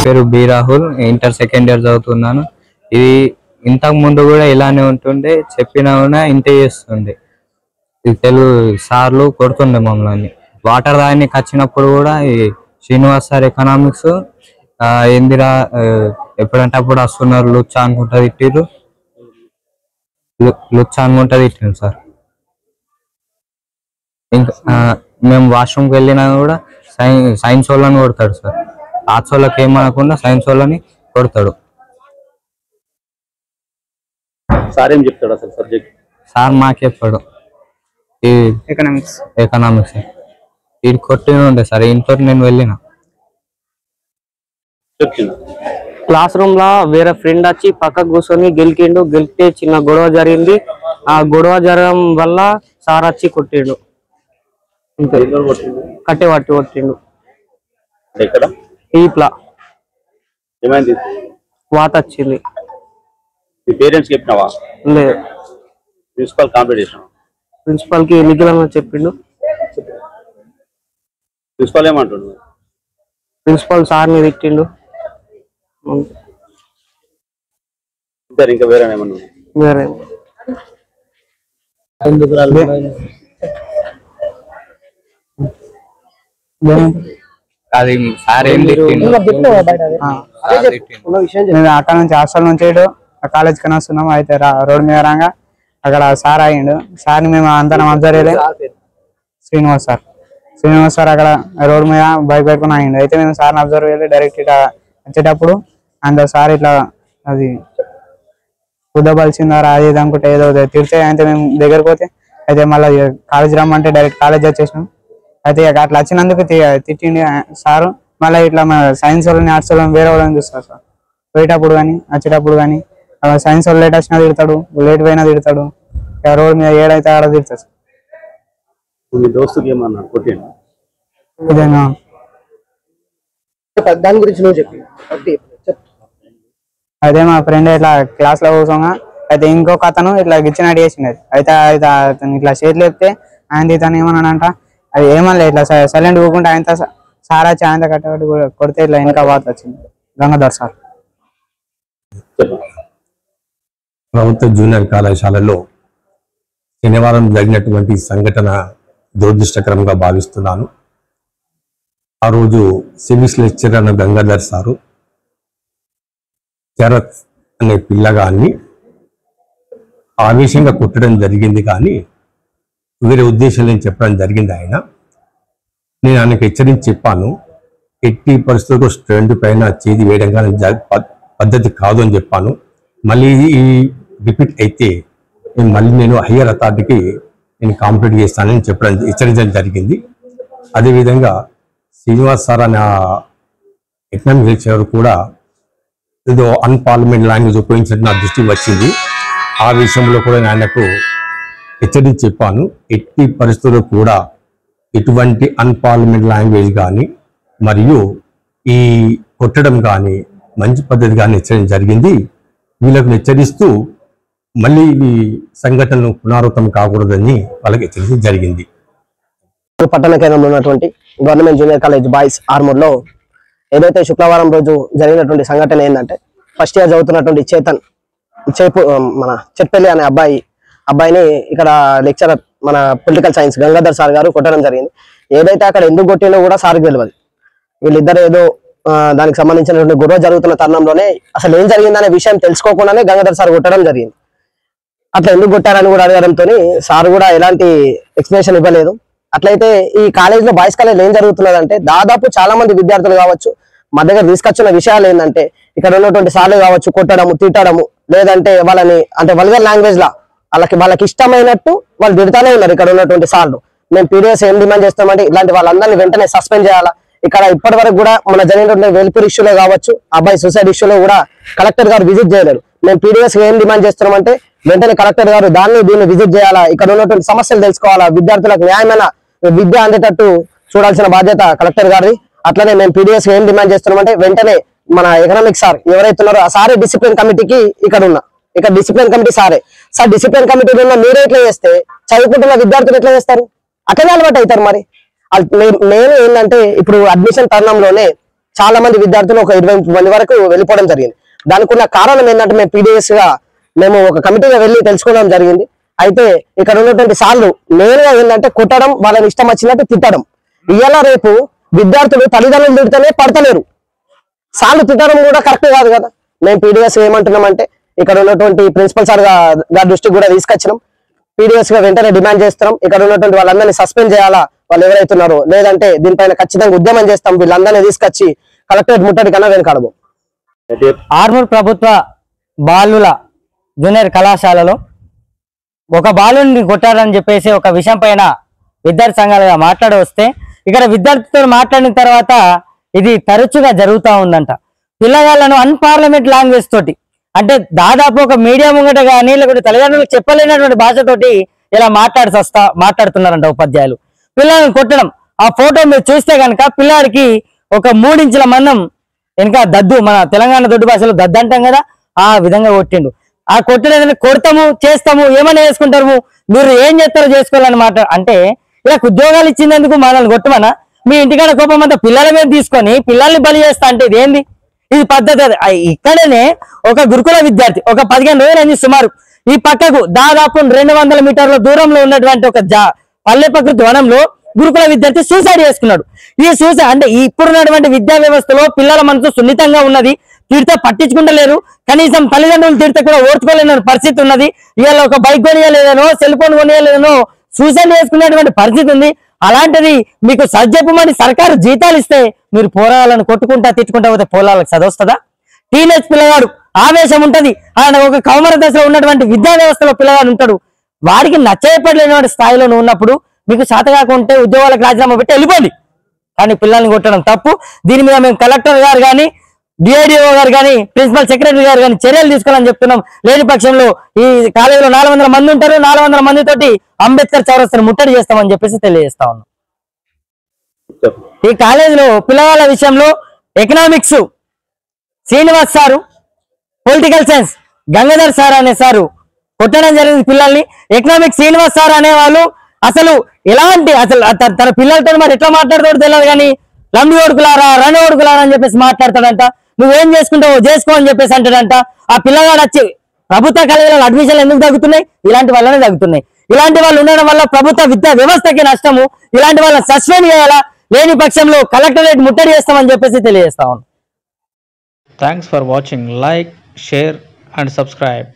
పేరు B Rahul, inter second year చదువుతున్నాను. ఇది ఇంతకు ముందు కూడా ఇలానే ఉంటుండే, చెప్పినా కూడా ఇంతే చేస్తుండే. ఇది తెలుగు సార్లు కొడుతుండే మమ్మల్ని. వాటర్ దానికి వచ్చినప్పుడు కూడా ఈ శ్రీనివాస్ సార్ ఎకనామిక్స్ ఏందిరా ఎప్పుడంటే అప్పుడు వస్తున్నారు లుచ్చా అనుకుంటా తిట్టిరు, లుచ్చా అనుకుంటా తిట్టిరు సార్. ఇంకా మేము వాష్రూమ్కి వెళ్ళినా కూడా సైన్స్ వాళ్ళని కొడతాడు సార్. ఆర్ట్స్ వాళ్ళకి ఏమనకుండా సైన్స్ వాళ్ళని కొడతాడు. సార్ ఏం చెప్తాడు అసలు సబ్జెక్ట్? సార్ మాకు చెప్పాడు ఈ ఎకనామిక్స్ ఇది కొట్టిన ఉండే సార్. ఇంట్లో నేను వెళ్ళిన క్లాస్ రూమ్ లా వేరే ఫ్రెండ్ వచ్చి పక్కకు కూర్చొని గెలికిండు. గెలికితే చిన్న గొడవ జరిగింది. ఆ గొడవ జరగడం వల్ల సార్ వచ్చి కొట్టిండు, కట్టె పట్టి కొట్టిండు. ఈప్లా ఏమైంది? వాత వచ్చింది. పేరెంట్స్ చెప్పినావా? లేదు. ప్రిన్సిపల్ కంప్లైంట్ చేసినావా? ప్రిన్సిపల్ కి నిఖిలంగా చెప్పిండు. ప్రిన్సిపల్ ఏమంటుండు? ప్రిన్సిపల్ సార్ని తిట్టిండు. ఇంకా వేరే ఏమన్నా? వేరే అది సార్ ఏం తిట్టిండు? అక్కడ నుంచి హాస్టల్ నుంచి కాలేజ్ కన్నా వస్తున్నాము. అయితే రోడ్ మీద రాగా అక్కడ సార్ అయ్యిండు. సార్ని మేము అంతా అబ్జర్వ్ చేయలేదు. శ్రీనివాస్ సార్ అక్కడ రోడ్ మీద బైక్ పెట్టుకుని అయ్యిండు. అయితే మేము సార్ని అబ్జర్వ్ చేయలేదు. డైరెక్ట్ ఇట్లా వచ్చేటప్పుడు అంత సార్ ఇట్లా అది కుదబలిసిందారా అది ఇది అనుకుంటే ఏదో తిడితే అయితే మేము దగ్గరకు పోతే అయితే మళ్ళీ కాలేజ్ రమ్మంటే డైరెక్ట్ కాలేజ్ వచ్చేసినాం. అయితే అట్లా వచ్చినందుకు తిట్టిండి సారు. మళ్ళీ ఇట్లా సైన్స్ వాళ్ళని ఆర్ట్స్ వాళ్ళని వేరే వాళ్ళని చూస్తారు సార్. పోయేటప్పుడు కానీ వచ్చేటప్పుడు కానీ సైన్స్ వాళ్ళు లేట్ వచ్చినా తిడతాడు, లేట్ పోయినా తిడతాడు. రోడ్ మీద ఏడైతే ఆడ తిడతాడు సార్. ఇదేనా దాని గురించి నువ్వు చెప్పి. అయితే మా ఫ్రెండ్ ఇట్లా క్లాస్ లో కూర్చోగా అయితే ఇంకొక అతను ఇట్లా గిచ్చినట్టు చేసిండేది. అయితే అతను ఇట్లా చేతులు చెప్తే ఆయన తను ఏమన్నాడంట, అది ఏమన్నా ఇట్లా సైలెంట్ పోకుండా ఆయన సార్ వచ్చి ఆయన కట్టబట్టి కొడితే ఇట్లా ఇంకా వాత వచ్చింది. గంగాధర్ సార్. ప్రభుత్వ జూనియర్ కళాశాలలో శనివారం జరిగినటువంటి సంఘటన దురదృష్టకరంగా భావిస్తున్నాను. ఆ రోజు సివిక్స్ లెక్చరర్ అన్న గంగాధర్ సారు శరత్ అనే పిల్లగాన్ని ఆవేశంగా కొట్టడం జరిగింది, కానీ వేరే ఉద్దేశం లేని చెప్పడం జరిగింది. నేను ఆయనకు హెచ్చరించి చెప్పాను, ఎట్టి పరిస్థితుల్లో స్టూడెంట్ పైన చేతి వేయడం కానీ పద్ధతి కాదు అని చెప్పాను. మళ్ళీ ఈ రిపీట్ అయితే నేను హయ్యర్ అథారిటీకి నేను కాంప్లీట్ చేస్తానని హెచ్చరించడం జరిగింది. అదేవిధంగా శ్రీనివాస్ సార్ అనే ఎకనామిక్ లెక్చరర్ కూడా ఏదో అన్పార్లమెంట్ లాంగ్వేజ్ ఉపయోగించినట్టు నా దృష్టికి వచ్చింది. ఆ విషయంలో కూడా నేను ఆయనకు హెచ్చరించి చెప్పాను, ఎట్టి పరిస్థితుల్లో కూడా ఎటువంటి అన్పార్లమెంట్ లాంగ్వేజ్ కానీ మరియు ఈ కొట్టడం కానీ మంచి పద్ధతి కానీ హెచ్చరించడం జరిగింది. వీళ్ళకు హెచ్చరిస్తూ మళ్ళీ ఈ సంఘటనలు పునరావృతం కాకూడదని వాళ్ళకి హెచ్చరించడం జరిగింది. పట్టణ కేంద్రంలో ఉన్నటువంటి government junior college boys Armoor లో ఏదైతే శుక్రవారం రోజు జరిగినటువంటి సంఘటన ఏంటంటే, ఫస్ట్ ఇయర్ చదువుతున్నటువంటి చేతన్ మన చెట్పల్లి అనే అబ్బాయిని ఇక్కడ లెక్చరర్ మన పొలిటికల్ సైన్స్ గంగాధర్ సార్ గారు కొట్టడం జరిగింది. ఏదైతే అక్కడ ఎందుకు కొట్టిండో కూడా సార్కి తెలియదు. వీళ్ళిద్దరు ఏదో దానికి సంబంధించినటువంటి గొడవ జరుగుతున్న తరుణంలోనే అసలు ఏం జరిగిందనే విషయం తెలుసుకోకుండానే గంగాధర్ సార్ కొట్టడం జరిగింది. అట్లా ఎందుకు కొట్టారని కూడా అడగడంతో సార్ కూడా ఎలాంటి ఎక్స్ప్లెనేషన్ ఇవ్వలేదు. అట్లయితే ఈ కాలేజీలో బాయ్స్ కాలేజ్ ఏం జరుగుతున్నదంటే దాదాపు చాలా మంది విద్యార్థులు కావచ్చు మా దగ్గర తీసుకొచ్చిన విషయాలు ఏంటంటే ఇక్కడ ఉన్నటువంటి సార్లు కావచ్చు కొట్టడము, తిట్టడము, లేదంటే వాళ్ళని అంటే వల్గర్ లాంగ్వేజ్ లా వాళ్ళకి ఇష్టమైనట్టు వాళ్ళు తిడతానే ఉన్నారు ఇక్కడ ఉన్నటువంటి సార్లు. మేము పీడిఎస్ ఏం డిమాండ్ చేస్తామంటే ఇలాంటి వాళ్ళందరినీ వెంటనే సస్పెండ్ చేయాలా. ఇక్కడ ఇప్పటి వరకు కూడా మన జరిగినటువంటి వెల్ఫేర్ ఇష్యూలో కావచ్చు, అబ్బాయి సూసైడ్ ఇష్యూలో కూడా కలెక్టర్ గారు విజిట్ చేయలేరు. మేము పీడిఎస్ ఏం డిమాండ్ చేస్తున్నామంటే వెంటనే కలెక్టర్ గారు దీన్ని విజిట్ చేయాలా, ఇక్కడ ఉన్నటువంటి సమస్యలు తెలుసుకోవాలా, విద్యార్థులకు న్యాయమైన విద్య అందేటట్టు చూడాల్సిన బాధ్యత కలెక్టర్ గారిది. అట్లనే మేము పీడిఎస్ ఏం డిమాండ్ చేస్తున్నామంటే వెంటనే మన ఎకనామిక్ సార్ ఎవరైతే ఉన్నారో ఆ సారే డిసిప్లిన్ కమిటీకి ఇక్కడ డిసిప్లిన్ కమిటీ సార్ డిసిప్లిన్ కమిటీలో ఉన్న మీరే ఎట్లా చేస్తే చదువుకుంటున్న విద్యార్థులు ఎట్లా చేస్తారు? అట్లనే అలవాటు అవుతారు. మరి నేను ఏంటంటే ఇప్పుడు అడ్మిషన్ తరుణంలోనే చాలా మంది విద్యార్థులు ఒక 20 మంది వరకు వెళ్ళిపోవడం జరిగింది. దానికి ఉన్న కారణం ఏంటంటే మేము పీడిఎస్ గా మేము ఒక కమిటీగా వెళ్ళి తెలుసుకోవడం జరిగింది. అయితే ఇక్కడ ఉన్నటువంటి సార్లు నేరుగా ఏంటంటే కొట్టడం, వాళ్ళని ఇష్టం వచ్చినట్టు తిట్టడం. ఇవాళ రేపు విద్యార్థులు తల్లిదండ్రులు తిడితేనే పడతలేరు, సార్లు తిట్టడం కూడా కరెక్ట్ కాదు కదా. మేము పీడిఎస్ ఏమంటున్నామంటే ఇక్కడ ఉన్నటువంటి ప్రిన్సిపల్ సార్ గారి దృష్టికి కూడా తీసుకొచ్చినాం. పీడిఎస్ గా వెంటనే డిమాండ్ చేస్తున్నాం, ఇక్కడ ఉన్నటువంటి వాళ్ళందరినీ సస్పెండ్ చేయాలా వాళ్ళు ఎవరైతున్నారో, లేదంటే దీనిపైన ఖచ్చితంగా ఉద్యమం చేస్తాం. వీళ్ళందరినీ తీసుకొచ్చి కలెక్టరేట్ ముట్టడి కన్నా వెనకాడము. ఆర్మూర్ ప్రభుత్వ బాలుల జూనియర్ కళాశాలలో ఒక బాలుని కొట్టారని చెప్పేసి ఒక విషయం పైన విద్యార్థి సంఘాలుగా మాట్లాడి వస్తే ఇక్కడ విద్యార్థితో మాట్లాడిన తర్వాత ఇది తరచుగా జరుగుతూ ఉందంట. పిల్లగాళ్ళను అన్పార్లమెంట్ లాంగ్వేజ్ తోటి అంటే దాదాపు ఒక మీడియా ముంగట కానీ లేకపోతే తల్లిదండ్రులకు చెప్పలేనటువంటి భాషతోటి ఇలా మాట్లాడుతున్నారంట ఉపాధ్యాయులు. పిల్లలను కొట్టడం, ఆ ఫోటో మీరు చూస్తే కనుక పిల్లాడికి ఒక 3 ఇంచుల మందం వెనక దద్దు, మన తెలంగాణ దొడ్డు భాషలో దద్దు అంటాం కదా, ఆ విధంగా కొట్టిండు. ఆ కొట్టలేదని కొడతాము చేస్తాము ఏమైనా చేసుకుంటారు, మీరు ఏం చేస్తారో చేసుకోవాలని మాట అంటే ఇలా ఉద్యోగాలు ఇచ్చినందుకు మనల్ని కొట్టమనా? మీ ఇంటికాడ కోపం అంతా పిల్లల మీద తీసుకొని పిల్లల్ని బలి చేస్తా అంటే ఇదేంది? ఇది పద్ధతి. ఇక్కడనే ఒక గురుకుల విద్యార్థి ఒక 15 రోజులైంది సుమారు ఈ పక్కకు దాదాపు 200 మీటర్ల దూరంలో ఉన్నటువంటి ఒక పల్లె ప్రకృతి వనంలో గురుకుల విద్యార్థి సూసైడ్ చేసుకున్నాడు. ఈ సూసైడ్ అంటే ఇప్పుడున్నటువంటి విద్యా వ్యవస్థలో పిల్లల మనసు సున్నితంగా ఉన్నది, తిడితే పట్టించుకుంటలేరు, కనీసం తల్లిదండ్రులు తిడితే కూడా ఓర్చుకోలేని పరిస్థితి ఉన్నది. ఇవాళ ఒక బైక్ కొనియలేదనో సెల్ ఫోన్ కొనియలేదనో సూసైడ్ చేసుకునేటువంటి పరిస్థితి ఉంది. అలాంటిది మీకు సజ్జెప్పమని సర్కారు జీతాలు ఇస్తే మీరు పోరాలను కొట్టుకుంటా తిట్టుకుంటా పోతే పోరాలకు చదవస్తుందా? టీనేజ్ పిల్లగాడు ఆవేశం ఉంటది, ఆయన ఒక కౌమర దశలో ఉన్నటువంటి విద్యా వ్యవస్థలో పిల్లగాడు ఉంటాడు, వాడికి నచ్చజెప్పలేనటువంటి స్థాయిలో ఉన్నప్పుడు మీకు శాత కాకుంటే ఉద్యోగాలకు రాజీనామా పెట్టి వెళ్ళిపోండి. కానీ పిల్లల్ని కొట్టడం తప్పు. దీని మీద మేము కలెక్టర్ గారు కానీ డిఐడిఓ గారు కానీ ప్రిన్సిపల్ సెక్రటరీ గారు కానీ చర్యలు తీసుకోవాలని చెప్తున్నాం. లేని పక్షంలో ఈ కాలేజీలో 400 మంది ఉంటారు, 400 మంది తోటి అంబేద్కర్ చౌరస్తాను ముట్టడి చేస్తామని చెప్పేసి తెలియజేస్తా ఉన్నాం. ఈ కాలేజీలో పిల్లవాళ్ళ విషయంలో economics Srinivas sir, political science Gangadhar sir అనే సారు కొట్టడం జరిగింది పిల్లల్ని. ఎకనామిక్స్ శ్రీనివాస్ సార్ అనేవాళ్ళు అసలు ఎలాంటి తన పిల్లలతో మరి ఎట్లా మాట్లాడతాడో తెలియదు కానీ లంబి ఓడుకులారా రణి ఓడుకులారా అని చెప్పేసి మాట్లాడతాడంట. నువ్వేం చేసుకుంటావో చేసుకో అని చెప్పేసి అంటాడంట. ఆ పిల్లగాడు వచ్చి ప్రభుత్వ కాలేజీలలో అడ్మిషన్లు ఎందుకు తగ్గుతున్నాయి? ఇలాంటి వల్లనే తగ్గుతున్నాయి. ఇలాంటి వాళ్ళు ఉండడం వల్ల ప్రభుత్వ విద్యా వ్యవస్థకి నష్టము. ఇలాంటి వాళ్ళని సస్పెండ్ చేయాలా, లేని పక్షంలో కలెక్టరేట్ ముట్టడి చేస్తామని చెప్పేసి తెలియజేస్తా ఉన్నాం. Thanks for watching. Like, share and subscribe.